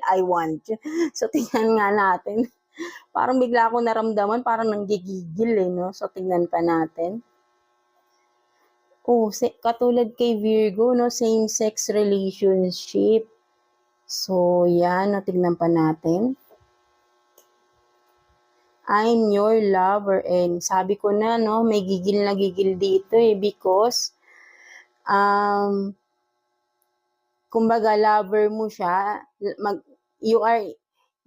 I want you. So, tingnan nga natin. Parang bigla ako naramdaman, parang nanggigigil eh, no? So, tingnan pa natin. Oh, katulad kay Virgo, no? Same-sex relationship. So, yan, no? Tingnan pa natin. I'm your lover, and sabi ko na, no? May gigil na gigil dito eh, because, kumbaga, lover mo siya, you are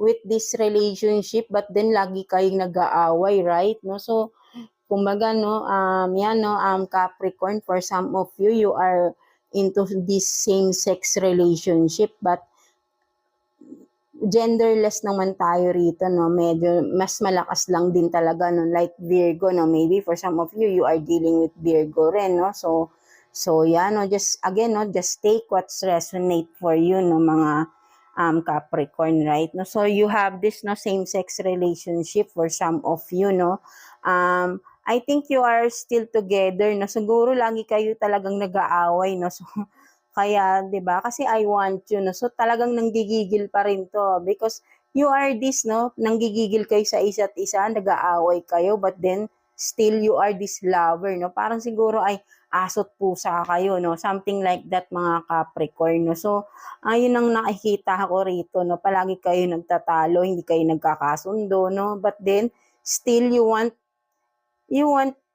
with this relationship, but then lagi kayong nag-aaway, right? No? So, kumbaga, no, yan, no, Capricorn, for some of you, you are into this same-sex relationship, but genderless naman tayo rito, no, medyo mas malakas lang din talaga, no, like Virgo, no, maybe for some of you, you are dealing with Virgo rin, no, so yan, no, just, again, no, just take what's resonate for you, no, mga Capricorn, right, no, so you have this, no, same-sex relationship for some of you, no, I think you are still together, no, siguro lagi kayo talagang nag-aaway, no, so, kaya, 'di ba? Kasi I want you, no? So, talagang nanggigigil pa rin to because you are this, no? Nanggigigil kayo sa isa't isa, nag-aaway kayo, but then still you are this lover, no? Parang siguro ay aso't pusa kayo, no? Something like that, mga Capricorn, no? So, ayun ang nakikita ko rito, no? Palagi kayo nagtatalo, hindi kayo nagkakasundo, no? But then still you want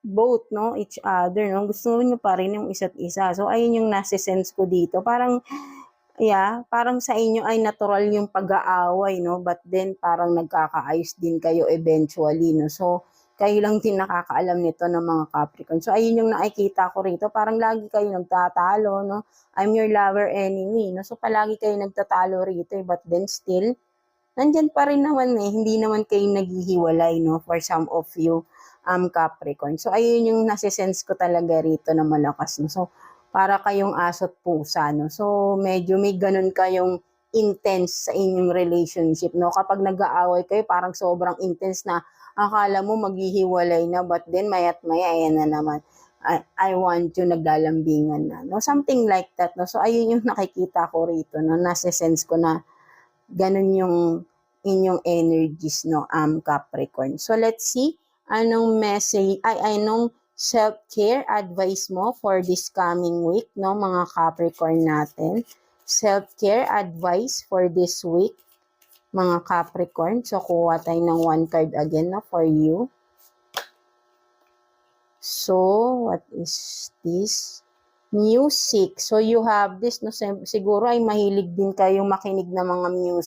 both, no, each other, no, gusto niyo pa rin yung isa't isa. So, ayun yung nasa-sense ko dito. Parang, parang sa inyo ay natural yung pag-aaway, no, but then parang nagkakaayos din kayo eventually, no. So, kayo lang din nakakaalam nito ng mga Capricorn. So, ayun yung nakikita ko rito. Parang lagi kayo nagtatalo, no. I'm your lover enemy, no. So, palagi kayo nagtatalo rito, but then still, nandyan pa rin naman eh, hindi naman kayo naghihiwalay, no, for some of you, Capricorn. So, ayun yung nasisense ko talaga rito na malakas, no. So, para kayong aso't pusa, no. So, medyo may ganun kayong intense sa inyong relationship, no. Kapag nag-aaway kayo, parang sobrang intense na akala mo maghihiwalay na, but then mayat maya, ayan na naman. I want you, naglalambingan na, no. Something like that, no. So, ayun yung nakikita ko rito, no. Nasisense ko na ganun yung inyong energies, no, Capricorn. So, let's see, anong message, anong self-care advice mo for this coming week, no, mga Capricorn natin. Self-care advice for this week, mga Capricorn. So, kuha tayo ng one card again, no, for you. So, what is this? Music. So, you have this, no, siguro ay mahilig din kayong makinig ng mga music.